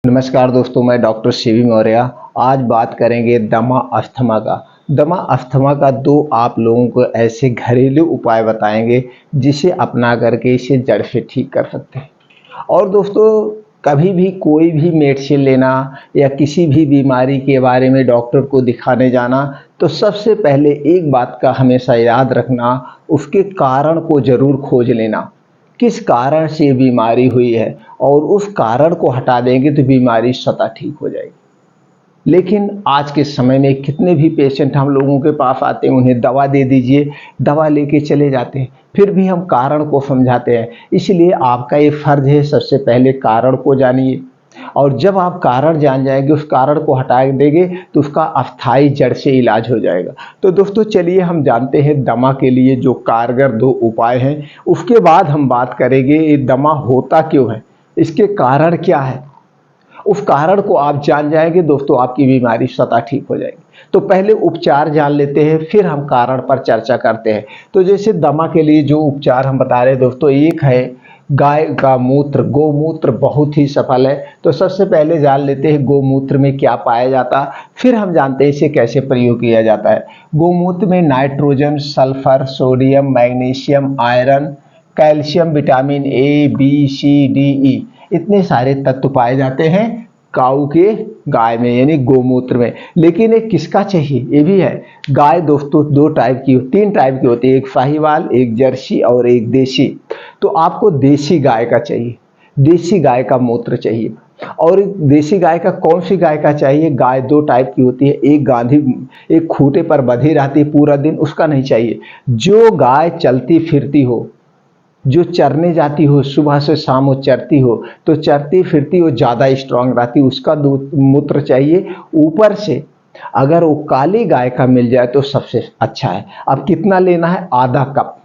नमस्कार दोस्तों, मैं डॉक्टर शिवी मौर्य। आज बात करेंगे दमा अस्थमा का। दमा अस्थमा का दो आप लोगों को ऐसे घरेलू उपाय बताएंगे जिसे अपना करके इसे जड़ से ठीक कर सकते हैं। और दोस्तों, कभी भी कोई भी मेडिसिन लेना या किसी भी बीमारी के बारे में डॉक्टर को दिखाने जाना तो सबसे पहले एक बात का हमेशा याद रखना, उसके कारण को ज़रूर खोज लेना। किस कारण से बीमारी हुई है और उस कारण को हटा देंगे तो बीमारी स्वतः ठीक हो जाएगी। लेकिन आज के समय में कितने भी पेशेंट हम लोगों के पास आते हैं, उन्हें दवा दे दीजिए, दवा लेके चले जाते हैं, फिर भी हम कारण को समझाते हैं। इसलिए आपका ये फर्ज है, सबसे पहले कारण को जानिए और जब आप कारण जान जाएंगे, उस कारण को हटा देंगे तो उसका अस्थायी जड़ से इलाज हो जाएगा। तो दोस्तों चलिए हम जानते हैं दमा के लिए जो कारगर दो उपाय हैं। उसके बाद हम बात करेंगे ये दमा होता क्यों है, इसके कारण क्या है। उस कारण को आप जान जाएंगे दोस्तों, आपकी बीमारी स्वतः ठीक हो जाएगी। तो पहले उपचार जान लेते हैं, फिर हम कारण पर चर्चा करते हैं। तो जैसे दमा के लिए जो उपचार हम बता रहे हैं दोस्तों, एक है गाय का मूत्र, गोमूत्र बहुत ही सफल है। तो सबसे पहले जान लेते हैं गोमूत्र में क्या पाया जाता, फिर हम जानते हैं इसे कैसे प्रयोग किया जाता है। गोमूत्र में nitrogen, sulphur, sodium, magnesium, iron, calcium, vitamin A, B, C, D, E इतने सारे तत्व पाए जाते हैं काऊ के गाय में यानी गोमूत्र में। लेकिन एक किसका चाहिए, ये भी है। गाय दोस्तों दो टाइप की, तीन टाइप की होती है, एक साहीवाल, एक जर्सी और एक देसी। तो आपको देसी गाय का चाहिए, देसी गाय का मूत्र चाहिए। और देसी गाय का कौन सी गाय का चाहिए, गाय दो टाइप की होती है, एक गांधी, एक खूंटे पर बंधी रहती है पूरा दिन, उसका नहीं चाहिए। जो गाय चलती फिरती हो, जो चरने जाती हो, सुबह से शाम वो चरती हो, तो चरती फिरती वो ज़्यादा स्ट्रांग रहती, उसका दूध मूत्र चाहिए। ऊपर से अगर वो काली गाय का मिल जाए तो सबसे अच्छा है। अब कितना लेना है, आधा कप,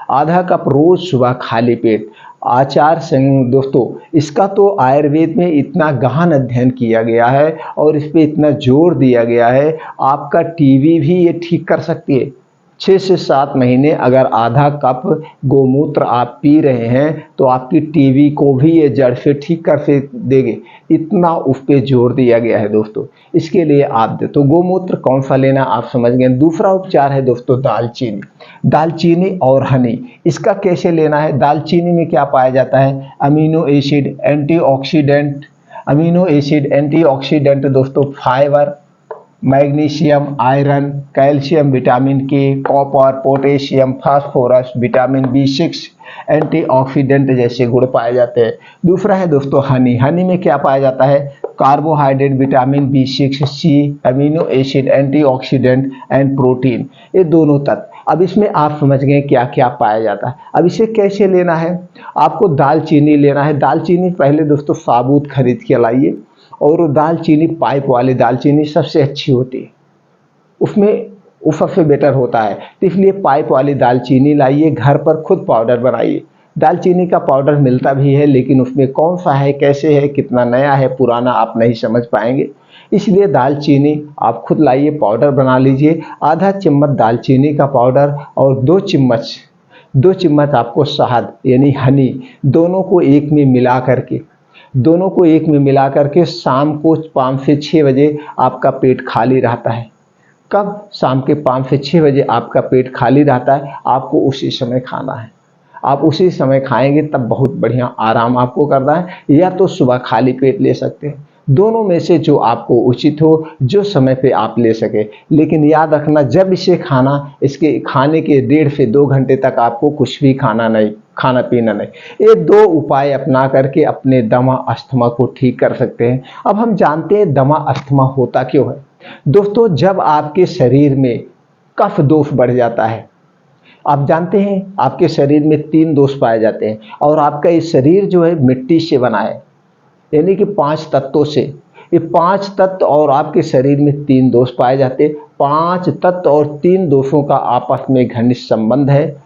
आधा कप रोज सुबह खाली पेट। आचार संग दोस्तों, इसका तो आयुर्वेद में इतना गहन अध्ययन किया गया है और इस पे इतना जोर दिया गया है, आपका टीबी भी ये ठीक कर सकती है। 6 से 7 महीने अगर आधा कप गोमूत्र आप पी रहे हैं तो आपकी टीबी को भी ये जड़ से ठीक कर से देंगे, इतना उस पर जोर दिया गया है दोस्तों। इसके लिए आप तो गोमूत्र कौन सा लेना आप समझ गए। दूसरा उपचार है दोस्तों दालचीनी, दालचीनी और हनी। इसका कैसे लेना है, दालचीनी में क्या पाया जाता है, amino acid, antioxidant, amino acid, antioxidant दोस्तों, fibre, magnesium, iron, calcium, vitamin K, copper, potassium, phosphorus, vitamin बी6, एंटीऑक्सीडेंट जैसे गुण पाए जाते हैं। दूसरा है दोस्तों हनी, हनी में क्या पाया जाता है, कार्बोहाइड्रेट, विटामिन बी6, C, amino acid, antioxidant and protein, ये दोनों तत्व। अब इसमें आप समझ गए क्या क्या पाया जाता है। अब इसे कैसे लेना है, आपको दालचीनी लेना है। दालचीनी पहले दोस्तों साबुत खरीद के लाइए, और दालचीनी पाइप वाली दालचीनी सबसे अच्छी होती है, उसमें वो सबसे बेटर होता है। तो इसलिए पाइप वाली दालचीनी लाइए, घर पर खुद पाउडर बनाइए। दालचीनी का पाउडर मिलता भी है, लेकिन उसमें कौन सा है, कैसे है, कितना नया है, पुराना आप नहीं समझ पाएंगे। इसलिए दालचीनी आप खुद लाइए, पाउडर बना लीजिए। आधा चम्मच दालचीनी का पाउडर और 2 चम्मच आपको शहद यानी हनी, दोनों को एक में मिला करके शाम को 5 से 6 बजे आपका पेट खाली रहता है। कब, शाम के 5 से 6 बजे आपका पेट खाली रहता है, आपको उसी समय खाना है। आप उसी समय खाएंगे तब बहुत बढ़िया आराम आपको करना है, या तो सुबह खाली पेट ले सकते हैं। दोनों में से जो आपको उचित हो, जो समय पे आप ले सके। लेकिन याद रखना, जब इसे खाना, इसके खाने के 1.5 से 2 घंटे तक आपको कुछ भी खाना पीना नहीं। ये दो उपाय अपना करके अपने दमा अस्थमा को ठीक कर सकते हैं। अब हम जानते हैं दमा अस्थमा होता क्यों है। दोस्तों जब आपके शरीर में कफ दोष बढ़ जाता है, आप जानते हैं आपके शरीर में 3 दोष पाए जाते हैं, और आपका ये शरीर जो है मिट्टी से बना है, यानी कि 5 तत्वों से। ये 5 तत्व और आपके शरीर में 3 दोष पाए जाते हैं। 5 तत्व और 3 दोषों का आपस में घनिष्ठ संबंध है।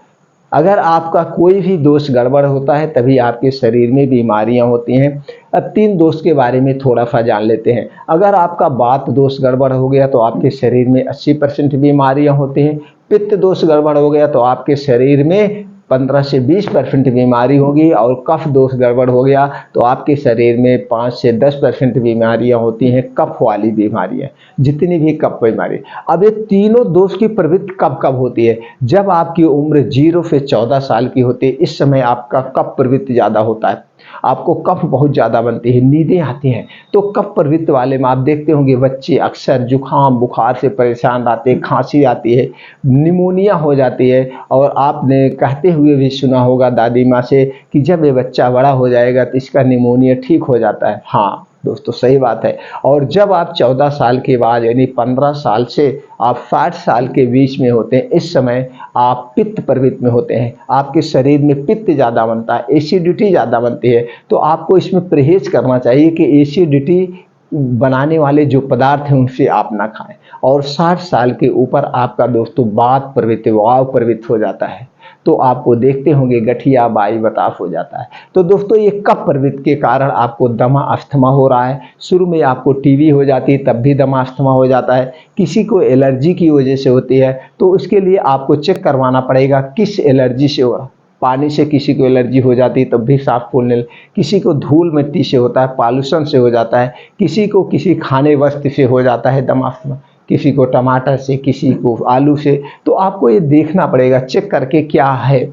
अगर आपका कोई भी दोष गड़बड़ होता है तभी आपके शरीर में बीमारियां होती हैं। अब 3 दोष के बारे में थोड़ा सा जान लेते हैं। अगर आपका वात दोष गड़बड़ हो गया तो आपके शरीर में 80% बीमारियां होती हैं। पित्त दोष गड़बड़ हो गया तो आपके शरीर में 15 से 20% बीमारी होगी, और कफ दोष गड़बड़ हो गया तो आपके शरीर में 5 से 10% बीमारियां होती हैं, कफ वाली बीमारियां, जितनी भी कफ बीमारी। अब ये तीनों दोष की प्रवृत्ति कब कब होती है? जब आपकी उम्र 0 से 14 साल की होती है, इस समय आपका कफ प्रवृत्ति ज़्यादा होता है, आपको कफ बहुत ज़्यादा बनती है, नींदें आती हैं। तो कफ प्रवृत्ति वाले में आप देखते होंगे बच्चे अक्सर जुकाम बुखार से परेशान रहते हैं, खांसी आती है, निमोनिया हो जाती है, और आपने कहते हुए भी सुना होगा दादी माँ से कि जब ये बच्चा बड़ा हो जाएगा तो इसका निमोनिया ठीक हो जाता है। हाँ दोस्तों, सही बात है। और जब आप 14 साल के बाद यानी 15 साल से आप 60 साल के बीच में होते हैं, इस समय आप पित्त प्रवृत्ति में होते हैं, आपके शरीर में पित्त ज़्यादा बनता है, एसिडिटी ज़्यादा बनती है। तो आपको इसमें परहेज करना चाहिए कि एसिडिटी बनाने वाले जो पदार्थ हैं उनसे आप ना खाएं। और 60 साल के ऊपर आपका दोस्तों वात प्रवृत्ति, वायु प्रवृत्ति हो जाता है, तो आपको देखते होंगे गठिया बाई बताफ हो जाता है। तो दोस्तों ये कफ प्रवृत्ति के कारण आपको दमा अस्थमा हो रहा है। शुरू में आपको टीबी हो जाती है, तब भी दमा अस्थमा हो जाता है। किसी को एलर्जी की वजह से होती है, तो उसके लिए आपको चेक करवाना पड़ेगा किस एलर्जी से हो रहा है। पानी से किसी को एलर्जी हो जाती है तब भी सांस फूलने, किसी को धूल मिट्टी से होता है, पॉल्यूशन से हो जाता है, किसी को किसी खाने वस्तु से हो जाता है दमा अस्थमा, किसी को टमाटर से, किसी को आलू से। तो आपको ये देखना पड़ेगा चेक करके क्या है।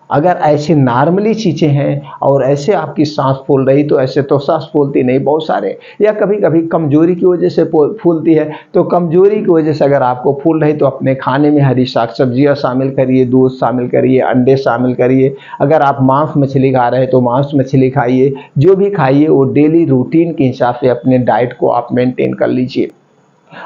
अगर ऐसे नॉर्मली चीज़ें हैं और ऐसे आपकी सांस फूल रही, तो ऐसे तो सांस फूलती नहीं बहुत सारे, या कभी कभी कमजोरी की वजह से फूलती है। तो कमजोरी की वजह से अगर आपको फूल रही तो अपने खाने में हरी साग सब्जियाँ शामिल करिए, दूध शामिल करिए, अंडे शामिल करिए। अगर आप मांस मछली खा रहे हैं तो मांस मछली खाइए, जो भी खाइए वो डेली रूटीन के हिसाब से अपने डाइट को आप मेंटेन कर लीजिए।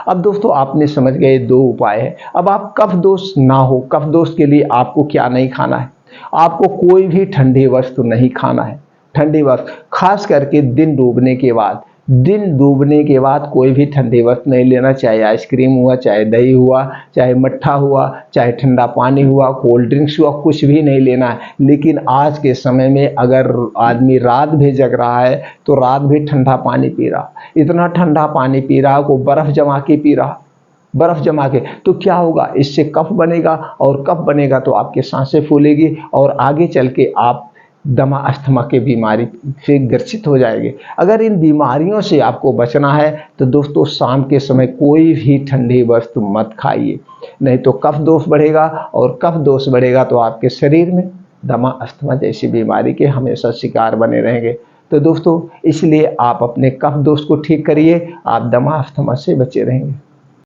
अब दोस्तों आपने समझ गए 2 उपाय है। अब आप कफ दोष ना हो, कफ दोष के लिए आपको क्या नहीं खाना है? आपको कोई भी ठंडी वस्तु नहीं खाना है। ठंडी वस्तु खास करके दिन डूबने के बाद, दिन डूबने के बाद कोई भी ठंडी वस्तु नहीं लेना, चाहे आइसक्रीम हुआ, चाहे दही हुआ, चाहे मट्ठा हुआ, चाहे ठंडा पानी हुआ, कोल्ड ड्रिंक्स हुआ, कुछ भी नहीं लेना है। लेकिन आज के समय में अगर आदमी रात भी जग रहा है तो रात भी ठंडा पानी पी रहा, इतना ठंडा पानी पी रहा को बर्फ जमा के पी रहा, बर्फ जमा के। तो क्या होगा? इससे कफ बनेगा, और कफ बनेगा तो आपकी सांसें फूलेगी, और आगे चल के आप दमा अस्थमा की बीमारी से ग्रसित हो जाएंगे। अगर इन बीमारियों से आपको बचना है तो दोस्तों शाम के समय कोई भी ठंडी वस्तु मत खाइए, नहीं तो कफ दोष बढ़ेगा, और कफ दोष बढ़ेगा तो आपके शरीर में दमा अस्थमा जैसी बीमारी के हमेशा शिकार बने रहेंगे। तो दोस्तों इसलिए आप अपने कफ दोष को ठीक करिए, आप दमा अस्थमा से बचे रहेंगे।